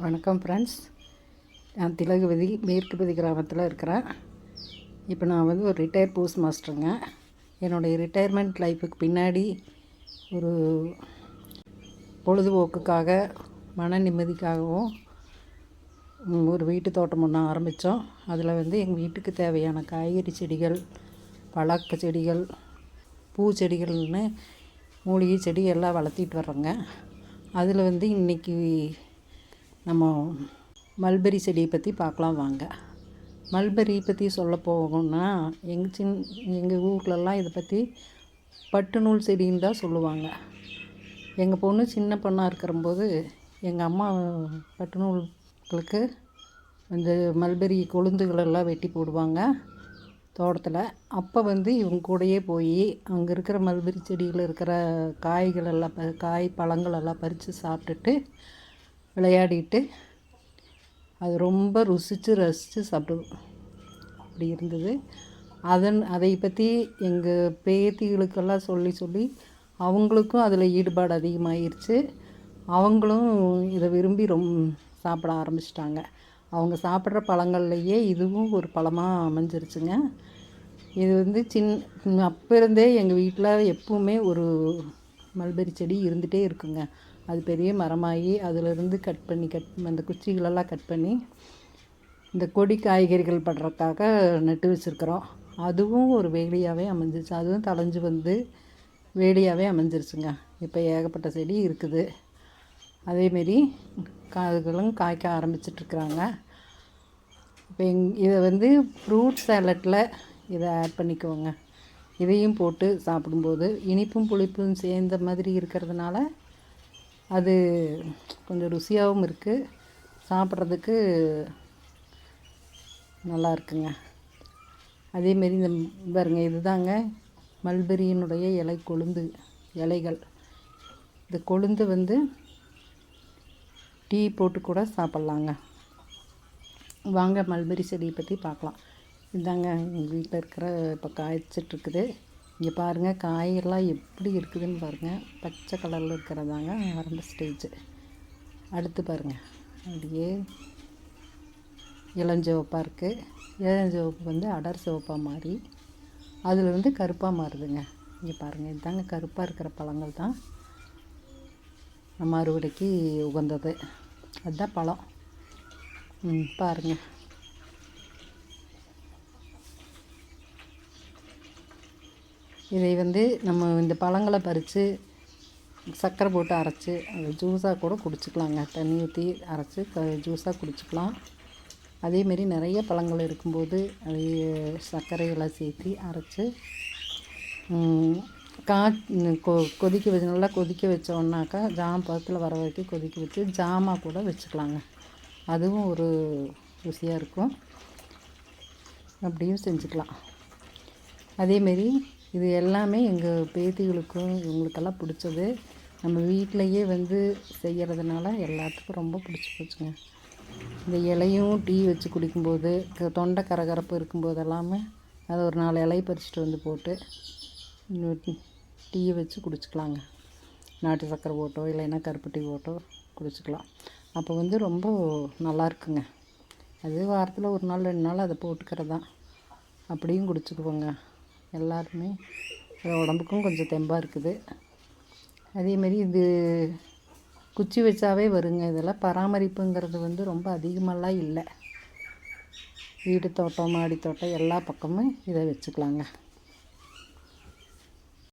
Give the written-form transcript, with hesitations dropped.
வணக்கம் ஃப்ரெண்ட்ஸ். நான் திலகவதி மேற்குப்பதி கிராமத்தில் இருக்கிறேன். இப்போ நான் வந்து ஒரு ரிட்டையர்ட் போஸ்ட் மாஸ்டருங்க. என்னுடைய ரிட்டையர்மெண்ட் லைஃபுக்கு பின்னாடி ஒரு பொழுதுபோக்குக்காக மன நிம்மதிக்காகவும் ஒரு வீட்டு தோட்டம் ஒன்று ஆரம்பித்தோம். அதில் வந்து எங்கள் வீட்டுக்கு தேவையான காய்கறி செடிகள், பழக்க செடிகள், பூச்செடிகள்னு மூலிகை செடி எல்லாம் வளர்த்திட்டு வர்றோங்க. அதில் வந்து இன்றைக்கி நம்ம மல்பெரி செடியை பற்றி பார்க்கலாம் வாங்க. மல்பெரி பற்றி சொல்ல போகணும்னா எங்கள் ஊர்லெலாம் இதை பற்றி பட்டு நூல் செடின்னு தான் சொல்லுவாங்க. எங்கள் பொண்ணு சின்ன பொண்ணாக இருக்கிறம்போது எங்கள் அம்மா பட்டு நூல்களுக்கு அந்த மல்பெரி கொழுந்துகளெல்லாம் வெட்டி போடுவாங்க தோட்டத்தில். அப்போ வந்து இவங்க கூடயே போய் அங்கே இருக்கிற மல்பெரி செடியில் இருக்கிற காய் பழங்களெல்லாம் பறித்து சாப்பிட்டுட்டு விளையாடிட்டு அது ரொம்ப ரசித்து சாப்பிடுவோம். அப்படி இருந்தது. அதை பற்றி எங்கள் பேத்திகளுக்கெல்லாம் சொல்லி அவங்களுக்கும் அதில் ஈடுபாடு அதிகமாகிருச்சு. அவங்களும் இதை விரும்பி சாப்பிட ஆரம்பிச்சிட்டாங்க. அவங்க சாப்பிட்ற பழங்கள்லையே இதுவும் ஒரு பழமாக அமைஞ்சிருச்சுங்க. இது வந்து அப்போ இருந்தே எங்கள் வீட்டில் எப்பவுமே ஒரு மல்பெரி செடி இருந்துகிட்டே இருக்குங்க. அது பெரிய மரமாகி அதிலிருந்து அந்த குச்சிகளெல்லாம் கட் பண்ணி இந்த கொடி காய்கறிகள் படுறதுக்காக நட்டு வச்சுருக்குறோம். அதுவும் ஒரு வேலியாகவே அமைஞ்சிருச்சு. அதுவும் தழைஞ்சு வந்து வேலியாகவே அமைஞ்சிருச்சுங்க. இப்போ ஏகப்பட்ட செடி இருக்குது. அதேமாரி அதுகளும் காய்க்க ஆரம்பிச்சிட்ருக்குறாங்க. இப்போ இதை வந்து ஃப்ரூட் சாலட்டில் இதை ஆட் பண்ணிக்குவோங்க. இதையும் போட்டு சாப்பிடும்போது இனிப்பும் புளிப்பும் சேர்ந்த மாதிரி இருக்கிறதுனால அது கொஞ்சம் ருசியாகவும் இருக்குது, சாப்பிட்றதுக்கு நல்லா இருக்குங்க. அதேமாரி இந்த பாருங்க, இதுதாங்க மல்பெரியினுடைய இலைகள். இந்த கொழுந்து வந்து டீ போட்டு கூட சாப்பிட்லாங்க. வாங்க மல்பெரி செடியை பற்றி பார்க்கலாம். இதுதாங்க எங்கள் வீட்டில் இருக்கிற இப்போ காய்ச்சிட்ருக்குது. இங்கே பாருங்கள், காயெல்லாம் எப்படி இருக்குதுன்னு பாருங்கள். பச்சை கலரில் இருக்கிறதாங்க ஆரம்ப ஸ்டேஜ். அடுத்து பாருங்கள், அப்படியே இளஞ்சிவப்பாக இருக்குது. இளஞ்சிவப்பு வந்து அடர் சிவப்பாக மாறி அதில் வந்து கருப்பாக மாறுதுங்க. இங்கே பாருங்கள், இதுதாங்க கருப்பாக இருக்கிற பழங்கள் தான் நம்ம அறுவடைக்கு உகந்தது. அதுதான் பழம். பாருங்கள், இதை வந்து நம்ம இந்த பழங்களை பறித்து சர்க்கரை போட்டு அரைச்சி அதை ஜூஸாக கூட குடிச்சிக்கலாங்க. தண்ணி ஊற்றி அரைச்சி ஜூஸாக குடிச்சிக்கலாம். அதேமாரி நிறைய பழங்கள் இருக்கும்போது அதை சர்க்கரையெல்லாம் சேர்த்து அரைச்சி நல்லா கொதிக்க வச்சோன்னாக்கா ஜாம் பதத்தில் வர வரைக்கும் கொதிக்க வச்சு ஜாமாக கூட வச்சுக்கலாங்க. அதுவும் ஒரு ருசியாக இருக்கும். அப்படியும் செஞ்சுக்கலாம். அதேமாரி இது எல்லாமே எங்கள் பேத்திகளுக்கும் இவங்களுக்கெல்லாம் பிடிச்சது. நம்ம வீட்டிலையே வந்து செய்கிறதுனால எல்லாத்துக்கும் ரொம்ப பிடிச்சி போச்சுங்க. இந்த இலையும் டீ வச்சு குடிக்கும்போது தொண்டை கரகரப்பு இருக்கும்போது எல்லாமே அதை ஒரு 4 இலையை பறிச்சிட்டு வந்து போட்டு டீயை வச்சு குடிச்சிக்கலாங்க. நாட்டு சர்க்கரை போட்டோ இல்லைன்னா கருப்பு டீ போட்டோ குடிச்சிக்கலாம். அப்போ வந்து ரொம்ப நல்லாயிருக்குங்க. அது வாரத்தில் 1 நாள் 2 நாள் அதை போட்டுக்கிறது தான். அப்படியும் குடிச்சிக்குவோங்க. எல்லாருமே உடம்புக்கும் கொஞ்சம் தெம்பாக இருக்குது. அதேமாரி இது குச்சி வச்சாவே வருங்க. இதெல்லாம் பராமரிப்புங்கிறது வந்து ரொம்ப அதிகமாகலாம் இல்லை. வீடு தோட்டம், மாடி தோட்டம் எல்லா பக்கமும் இதை வச்சுக்கலாங்க.